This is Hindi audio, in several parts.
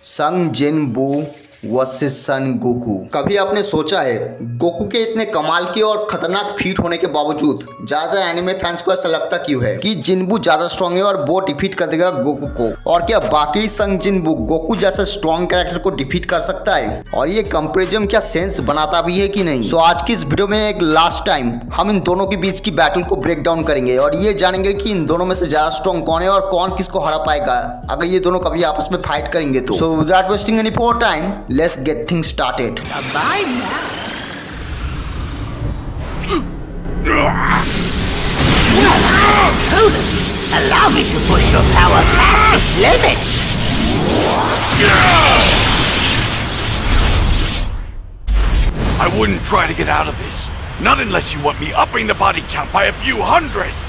संग जिनबू वर्सेस सन गोकू। कभी आपने सोचा है गोकू के इतने कमाल के और खतरनाक फीट होने के बावजूद ज्यादा एनिमे फैंस को ऐसा लगता क्यों है कि जिनबू ज्यादा स्ट्रांग है और वो डिफीट कर देगा गोकू को? और क्या बाकी संग जिनबू गोकू जैसा स्ट्रांग कैरेक्टर को डिफीट कर सकता है? और ये कंपैरिजन क्या सेंस बनाता भी है कि नहीं? सो आज की इस वीडियो में एक लास्ट टाइम हम इन दोनों के बीच की बैटल को ब्रेक डाउन करेंगे और ये जानेंगे कि इन दोनों में से ज्यादा स्ट्रांग कौन है और कौन किसको हरा पाएगा अगर ये दोनों कभी आपस में फाइट करेंगे तो। So without wasting any more time, let's get things started. Bye now. Allow me to push your power past its limits. I wouldn't try to get out of this. Not unless you want me upping the body count by a few hundreds.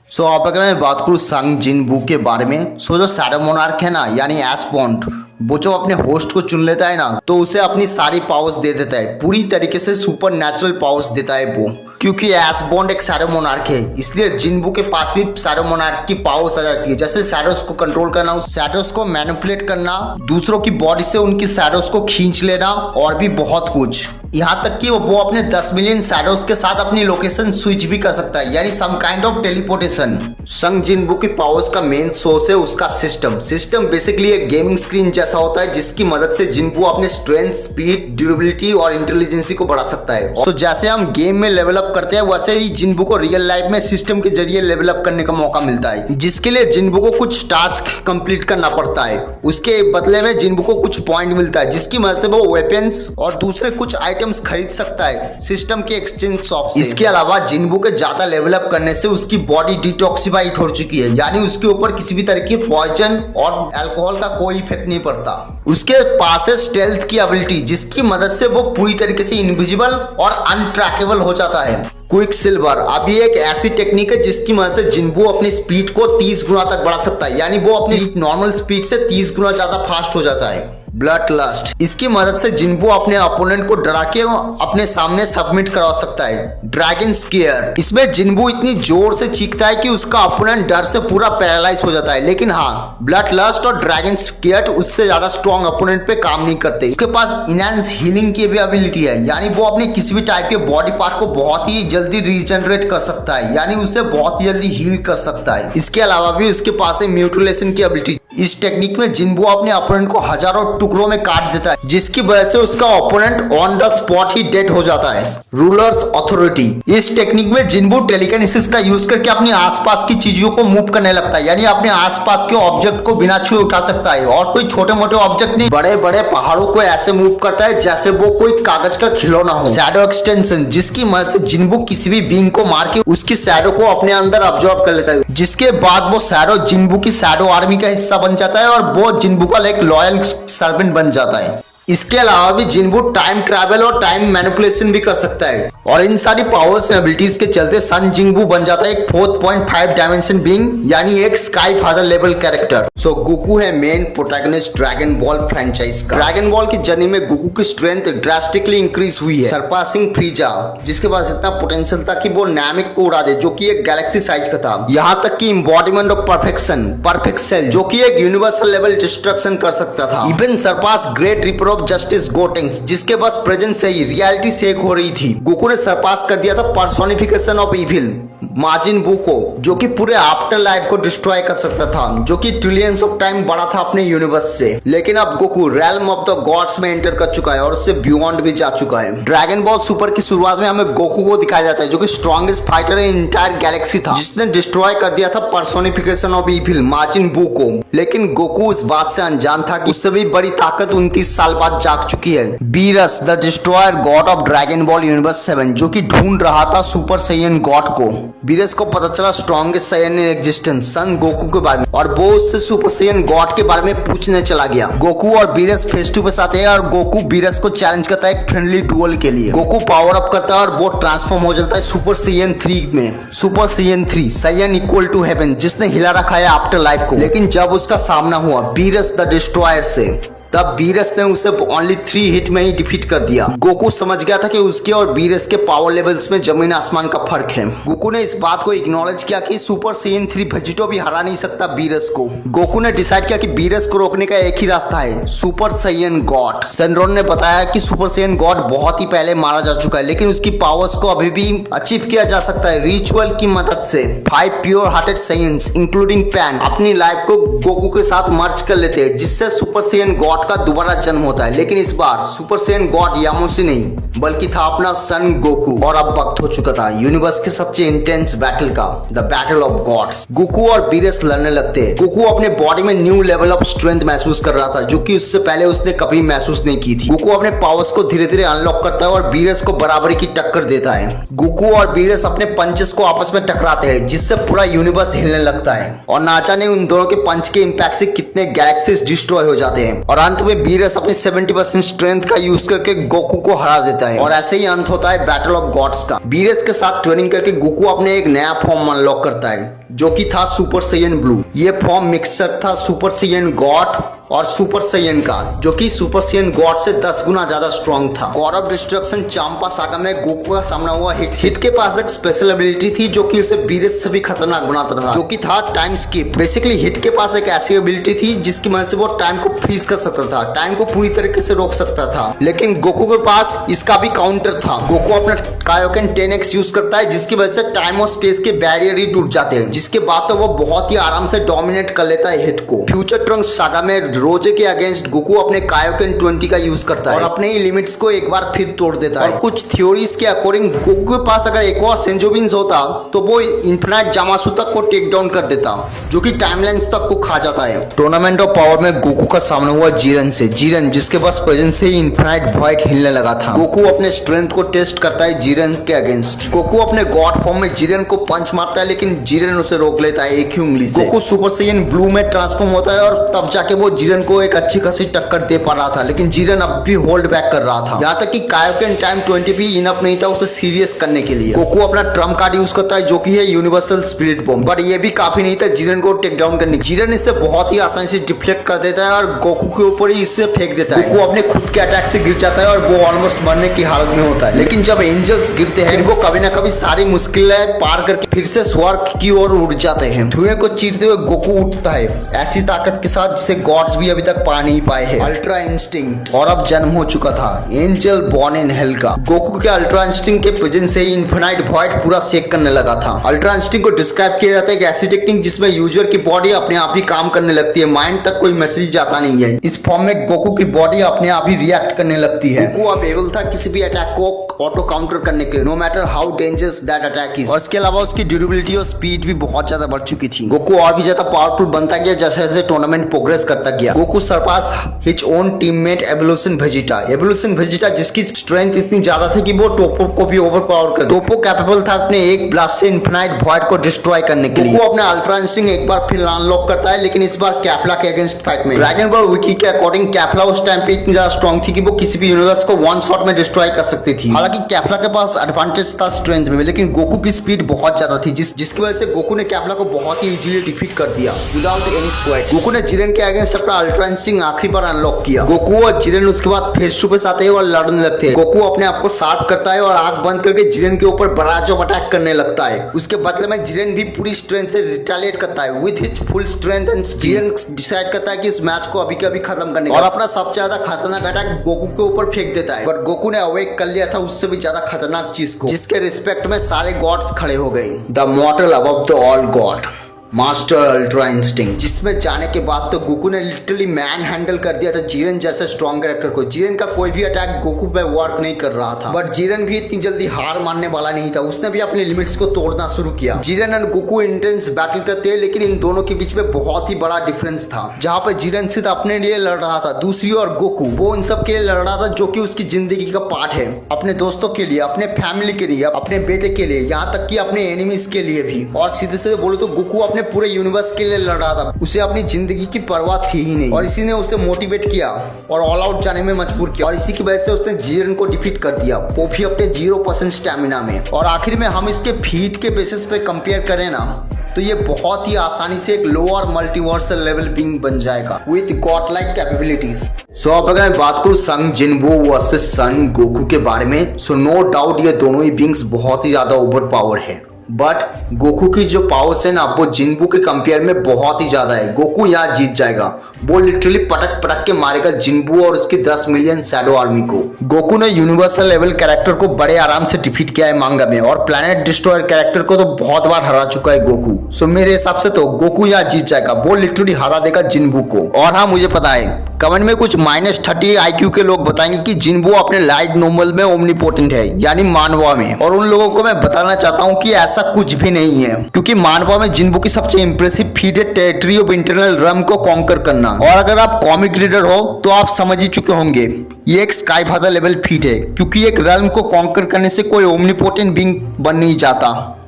सो अब अगर मैं बात करूँ संग जिनबू के बारे में, सो जो शैडो मोनार्क है ना, यानी एस बॉन्ड, वो जो अपने होस्ट को चुन लेता है ना, तो उसे अपनी सारी पावर्स दे देता है, पूरी तरीके से सुपर नेचुरल पावर्स देता है वो। क्योंकि एस बॉन्ड एक शैडो मोनार्क है, इसलिए जिनबू के पास भी शैडो मोनार्क की पावर्स आ जाती है, जैसे शैडोज को कंट्रोल करना, शैडोज को मैनिपुलेट करना, दूसरों की बॉडी से उनकी शैडोज को खींच लेना और भी बहुत कुछ। यहाँ तक कि वो अपने 10 मिलियन शैडोज के साथ अपनी लोकेशन स्विच भी कर सकता है, यानी सम काइंड ऑफ टेलीपोर्टेशन। संग जिनबू की पावर्स का मेन सोर्स है उसका सिस्टम बेसिकली एक गेमिंग स्क्रीन जैसा होता है जिसकी मदद से जिनबू अपने स्ट्रेंथ, स्पीड, ड्यूरेबिलिटी और इंटेलिजेंसी को बढ़ा सकता है। सो जैसे हम गेम में लेवल अप करते हैं वैसे ही जिनबू को रियल लाइफ में सिस्टम के जरिए लेवल अप करने का मौका मिलता है, जिसके लिए जिनबू को कुछ टास्क कंप्लीट करना पड़ता है। उसके बदले में जिनबू को कुछ पॉइंट मिलता है जिसकी मदद से वो वेपन्स और दूसरे कुछ आइटम्स खरीद सकता है सिस्टम के एक्सचेंज शॉप से। इसके अलावा जिनबू के ज्यादा लेवल अप करने से उसकी बॉडी डिटॉक्सिफाइड हो चुकी है, यानी उसके ऊपर किसी भी तरह की पॉइजन और अल्कोहल का कोई इफेक्ट नहीं पड़ता। उसके पास है स्टेल्थ की एबिलिटी, जिसकी मदद से वो पूरी तरीके से इनविजिबल और अनट्रैकेबल हो जाता है। क्विक सिल्वर अब ये एक ऐसी टेक्निक है जिसकी मदद से जिनबू अपनी स्पीड को 30 गुना तक बढ़ा सकता है, यानी वो अपनी नॉर्मल स्पीड से 30 गुना ज्यादा फास्ट हो जाता है। ब्लड लस्ट इसकी मदद से जिनबू अपने अपोनेंट को डरा के अपने सामने सबमिट करवा सकता है। ड्रैगन स्केयर इसमें जिनबू इतनी जोर से चीखता है कि उसका अपोनेंट डर से पूरा पैरालाइज हो जाता है, लेकिन हाँ, ब्लड लस्ट और ड्रैगन स्केयर उससे ज्यादा स्ट्रॉन्ग अपोनेंट पे काम नहीं करते। उसके पास इनहैंस हीलिंग की भी एबिलिटी है, यानी वो अपने किसी भी टाइप के बॉडी पार्ट को बहुत ही जल्दी रीजनरेट कर सकता है, यानी उसे बहुत ही जल्दी हील कर सकता है। इसके अलावा भी उसके पास है म्यूटिलेशन की एबिलिटी। इस टेक्निक में जिनबू अपने अपोनेंट को हजारों टुकड़ों में काट देता है, जिसकी वजह से उसका opponent on the spot he dead हो जाता है। रूलर्स अथॉरिटी इस टेक्निक में जिनबू टेलीकिनेसिस का यूज करके अपनी आसपास की चीजों को मूव करने लगता है, यानी अपने आसपास के ऑब्जेक्ट को बिना छुए उठा सकता है, और कोई छोटे मोटे ऑब्जेक्ट नहीं, बड़े बड़े पहाड़ों को ऐसे मूव करता है जैसे वो कोई कागज का खिलौना हो। शैडो एक्सटेंशन जिसकी मदद से जिनबू किसी भी बीइंग को मार के उसकी शैडो को अपने अंदर अब्सॉर्ब कर लेता है, जिसके बाद वो शैडो जिनबू की शैडो आर्मी का हिस्सा बन जाता है और वो जिनबू का एक लॉयल सर्वेंट बन जाता है। इसके अलावा भी जिनबू टाइम ट्रैवल और टाइम मैनिपुलेशन भी कर सकता है, और इन सारी पावर्स एंड एबिलिटीज के चलते सन जिनबू बन जाता है एक 4.5 डायमेंशन बीइंग, यानी एक स्काई फादर लेवल कैरेक्टर। सो गोकू है main protagonist dragon ball franchise का। ड्रैगन बॉल की जर्नी में गोकू की स्ट्रेंथ ड्रास्टिकली इंक्रीज हुई है, सरपासिंग फ्रीजा, जिसके पास इतना पोटेंशियल था कि वो नामिक को उड़ा दे, जो कि एक गैलेक्सी साइज का था। यहाँ तक कि embodiment of perfection, perfect Cell, जो कि एक यूनिवर्सल लेवल डिस्ट्रक्शन कर सकता था। Even surpass great ripper of justice Gotenks, जिसके बस प्रेजेंस से ही रियलिटी शेक हो रही थी। गोकू ने सरपास कर दिया था पर्सोनिफिकेशन ऑफ इविल माजिन बू को, जो कि पूरे आफ्टर लाइफ को डिस्ट्रॉय कर सकता था, जो कि ट्रिलियंस ऑफ टाइम बड़ा था अपने यूनिवर्स से। लेकिन अब Goku realm of the gods में एंटर कर चुका है और उससे बियॉन्ड भी जा चुका है। ड्रैगन बॉल सुपर की शुरुआत में हमें गोकू को दिखाया जाता है, जो कि स्ट्रॉन्गेस्ट फाइटर इन इंटायर गैलेक्सी था, जिसने डिस्ट्रॉय कर दिया था पर्सोनिफिकेशन ऑफ इविल माजिन बू को। लेकिन गोकू इस बात से अनजान था कि उससे भी बड़ी ताकत 29 साल बाद जाग चुकी है। Beerus the destroyer god of Dragon Ball universe 7, जो कि ढूंढ रहा था सुपर सैयन गॉड को। बीरस को पता चला strongest Saiyan in existence Son Goku के बारे में, और वो उससे सुपर सैयन गॉड के बारे में पूछने चला गया। गोकू और बीरस फेस टू फेस आते हैं और गोकू बीरस को चैलेंज करता है एक फ्रेंडली डुएल के लिए। गोकू पावर अप करता है और वो ट्रांसफॉर्म हो जाता है सुपर सैयन 3 में। Super Saiyan 3 Saiyan equal to heaven, जिसने हिला रखा है आफ्टर लाइफ को। लेकिन जब उसका सामना हुआ बीरस द डिस्ट्रॉयर से, तब बीरस ने उसे ओनली 3 हिट में ही डिफीट कर दिया। गोकू समझ गया था कि उसके और बीरस के पावर लेवल्स में जमीन आसमान का फर्क है। गोकू ने इस बात को इग्नोरेज किया कि सुपर साइयन 3 वेजिटो भी हरा नहीं सकता बीरस को। गोकू ने डिसाइड किया कि बीरस को रोकने का एक ही रास्ता है, सुपर साइयन गॉड। सेनरोन ने बताया कि सुपर साइयन गॉड बहुत ही पहले मारा जा चुका है, लेकिन उसकी पावर्स को अभी भी अचीव किया जा सकता है रिचुअल की मदद से। 5 pure hearted science including pan अपनी लाइफ को गोकू के साथ मर्ज कर लेते हैं, जिससे सुपर साइयन गॉड का दोबारा जन्म होता है। लेकिन इस बार सुपर साइयन गॉड यामोशी नहीं बल्कि था अपना सन गोकू। और अब वक्त हो चुका था यूनिवर्स के सबसे इंटेंस बैटल का, the battle of gods. Goku और बीरस लड़ने लगते हैं। गोकू अपने बॉडी में न्यू लेवल ऑफ स्ट्रेंथ महसूस कर रहा था, जो कि उससे पहले उसने कभी महसूस नहीं की थी। गोकू अपने पावर्स को धीरे धीरे अनलॉक करता है और बीरस को बराबरी की टक्कर देता है। गोकू और बीरस अपने पंचेस को आपस में टकराते हैं, जिससे पूरा यूनिवर्स हिलने लगता है और ना जाने उन दोनों के पंच के इंपैक्ट से कितने गैलेक्सीज डिस्ट्रॉय हो जाते हैं। और अंत में बीरस अपनी 70% स्ट्रेंथ का यूज करके गोकू को हरा देता है और ऐसे ही अंत होता है बैटल ऑफ गॉड्स का। बीरस के साथ ट्रेनिंग करके गोकू अपने एक नया फॉर्म अनलॉक करता है, जो कि था सुपर साइयन ब्लू। ये फॉर्म मिक्सचर था सुपर साइयन गॉड और सुपर साइयन का, जो कि सुपर साइयन गॉड से 10 गुना ज्यादा स्ट्रॉन्ग था। God of destruction Champa saga में गोकू का सामना हुआ हिट के पास एक स्पेशल एबिलिटी थी जो कि उसे बीरस से भी खतरनाक बनाता था, जो कि था टाइम स्किप। बेसिकली हिट के पास एक ऐसी एबिलिटी थी जिसकी मदद से वो टाइम को फ्रीज कर सकता था, टाइम को पूरी तरीके से रोक सकता था। लेकिन गोकू के पास इसका भी काउंटर था। गोकू अपना कायोकेन 10x यूज करता है, जिसकी वजह से टाइम और स्पेस के बैरियर ही टूट जाते हैं, जिसके बाद तो वो बहुत ही आराम से डोमिनेट कर लेता है हिट को। फ्यूचर ट्रंक्स सागा में रोजे के अगेंस्ट गोकू अपने कायोकेन 20 का यूज करता है और अपने ही लिमिट्स को एक बार फिर तोड़ देता है। और कुछ थ्योरीज के अकॉर्डिंग गोकू के पास अगर एक और सेंजोबिन्स होता तो वो इन्फिनाइट जामासु तक को टेक डाउन कर देता, जो कि टाइमलाइंस तक को खा जाता है। टूर्नामेंट ऑफ पावर में गोकू का सामना हुआ जीरन से। जीरन जिसके पास प्रेजेंस से ही इन्फिनाइट वॉइड हिलने लगा था। गोकू अपने स्ट्रेंथ को टेस्ट करता है जीरन के अगेंस्ट। गोकू अपने गॉड फॉर्म में जीरन को पंच मारता है, लेकिन जीरन उसे रोक लेता है एक ही उंगली से। गोकू सुपर साइयन ब्लू में ट्रांसफॉर्म होता है और तब जाके वो जीरन को एक अच्छी खासी टक्कर दे पा रहा था, लेकिन जीरन अब भी होल्ड बैक कर रहा था। यहाँ तक कि कायोकेन टाइम 20 भी इनफ नहीं था उसे सीरियस करने के लिए। गोकू अपना ट्रम्प कार्ड यूज करता है, जो कि है यूनिवर्सल स्पिरिट बॉम्ब, बट ये भी काफी नहीं था जीरन को टेक डाउन करने। जीरन इससे बहुत ही आसानी से डिफ्लेक्ट कर देता है और गोकू के ऊपर ही इससे फेंक देता है। गोकू अपने खुद के अटैक से गिर जाता है और वो ऑलमोस्ट मरने की हालत में होता है। लेकिन जब एंजल्स गिरते हैं वो कभी ना कभी सारी मुश्किलें पार करके फिर से स्वर्ग की ओर उड़ जाते हैं। धुएं को चीरते हुए गोकू उठता है ऐसी ताकत के साथ जिसे गॉड्स भी अभी तक पा नहीं पाए हैं। Ultra instinct. और अब जन्म हो चुका था एंजल बॉर्न इन हेल का। गोकू के अल्ट्रा इंस्टिंक्ट के प्रेजेंस से ही इन्फिनाइट वॉइड पूरा शेक करने लगा था। अल्ट्रा इंस्टिंक्ट को डिस्क्राइब किया जाता है एक ऐसी टेक्निक जिसमें यूजर की बॉडी अपने आप ही काम करने लगती है, माइंड तक कोई मैसेज जाता नहीं है। इस फॉर्म में गोकू की बॉडी अपने आप ही रिएक्ट करने लगती है। गोकू अब एबल था किसी भी अटैक को ऑटो काउंटर करने के लिए, no matter how dangerous that attack is. और इसके अलावा उसकी ड्यूरेबिलिटी और स्पीड भी बहुत ज्यादा बढ़ चुकी थी। गोकू और भी ज्यादा पावरफुल बनता गया जैसे जैसे टूर्नामेंट प्रोग्रेस करता गया। Goku surpass his own teammate evolution Vegeta. Evolution Vegeta जिसकी स्ट्रेंथ इतनी ज्यादा थी कि वो टोपो को भी ओवरपावर कर। टोपो कैपेबल था अपने एक ब्लास्ट से इन्फिनाइट वॉइड को डिस्ट्रॉय करने के लिए। वो अपना अल्ट्रा इंस्टिंक्ट एक बार फिर अनलॉक करता है, लेकिन इस बार कैप्ला के अगेंस्ट फाइट में। ड्रैगन बॉल विकी के अकॉर्डिंग कैप्ला उस टाइम पे इतनी ज्यादा स्ट्रॉन्ग थी कि वो किसी भी यूनिवर्स को वन शॉट में डिस्ट्रॉय कर सकती थी। हालांकि कैप्ला के पास एडवांटेज था स्ट्रेंथ में, लेकिन गोकू की स्पीड बहुत ज्यादा थी, जिसकी वजह से गोकू ने कैप्ला को बहुत ही इजीली डिफीट कर दिया विदाउट एनी स्वेट। गोकू ने जीरन के अगेंस्ट अपना अल्ट्रा इंस्टिंक्ट आखिरी बार अनलॉक किया। गोकू और जीरन उसके बाद फेस टू फेस आते हैं और लड़ने लगते हैं। गोकू अपने आप को शार्प करता है और आंख बंद करके जीरन के ऊपर बराज ऑफ अटैक करने लगता है। उसके बदले में जीरन भी पूरी स्ट्रेंथ से रिटेलिएट करता है with his full strength and Jiran decide करता है कि इस मैच को अभी के अभी खत्म करने और अपना सबसे ज्यादा खतरनाक अटैक गोकू के ऊपर फेंक देता है। बट गोकू ने अवेक कर लिया था उससे भी ज्यादा खतरनाक चीज को, जिसके रिस्पेक्ट में सारे गॉड्स खड़े हो गए। The मॉर्टल above the all God master ultra instinct, जिसमें जाने के बाद तो गोकू ने लिटरली मैन हैंडल कर दिया था जीरन जैसे स्ट्रॉन्ग कैरेक्टर को। जीरन का कोई भी अटैक गोकू पे वर्क नहीं कर रहा था, बट जीरन भी इतनी जल्दी हार मानने वाला नहीं था। उसने भी अपने लिमिट्स को तोड़ना शुरू किया। Jiran and Goku intense battle करते हैं, लेकिन इन दोनों के बीच में बहुत ही बड़ा डिफरेंस था। जहां पर जीरन सिर्फ अपने लिए लड़ रहा था, दूसरी ओर गोकू वो इन सब के लिए लड़ रहा था जो कि उसकी जिंदगी का पार्ट है, अपने दोस्तों के लिए, अपने फैमिली के लिए, अपने बेटे के लिए, यहाँ तक कि अपने एनिमीज के लिए भी। और सीधे सीधे बोले तो गोकू अपने पूरे यूनिवर्स के लिए लड़ रहा था, उसे अपनी जिंदगी की परवाह थी ही नहीं। और इसी ने उसे मोटिवेट किया और ऑल आउट जाने में मजबूर किया, और इसी की वजह से उसने जीरन को डिफीट कर दिया, वो भी अपने 0% स्टैमिना में। और आखिर में हम इसके फीट के बेसिस पे कंपेयर करें ना, तो ये बहुत ही आसानी से एक लोअर मल्टीवर्सल लेवल बीइंग बन जाएगा विद गॉड लाइक कैपेबिलिटीज। सो अब अगर मैं बात करूँ संग जिनवू वर्सेस सन गोकू के बारे में, सो नो डाउट ये दोनों ही बीइंग्स बहुत ही ज्यादा ओवर पावर है, बट गोकू की जो पावर्स है ना वो जिनबू के कंपेयर में बहुत ही ज्यादा है। गोकू यहाँ जीत जाएगा, वो लिटरली पटक पटक के मारेगा जिनबू और उसकी 10 मिलियन शैडो आर्मी को। गोकू ने यूनिवर्सल लेवल कैरेक्टर को बड़े आराम से डिफीट किया है मांगा में, और प्लैनेट डिस्ट्रॉयर कैरेक्टर को तो बहुत बार हरा चुका है गोकू। सो मेरे हिसाब से तो गोकू यहाँ जीत जाएगा, वो लिटरली हरा देगा जिनबू को। और हाँ मुझे पता है कमेंट में कुछ -30 IQ के लोग बताएंगे कि जिनबू अपने लाइट नॉर्मल में ओमनीपोटेंट है, यानी मानवा में, और उन लोगों को मैं बताना चाहता हूँ कि ऐसा कुछ भी नहीं है, क्योंकि मानवा में जिनबू की सबसे इंप्रेसिव फीट है टेरिटरी ऑफ इंटरनल रम को कॉन्कर करना। और अगर आप कॉमिक रीडर हो तो आप समझ ही चुके होंगे ये एक स्काई फादर लेवल फीट है, क्योंकि एक रम को कॉन्कर करने से कोई ओमनीपोटेंट बीइंग बन नहीं जाता।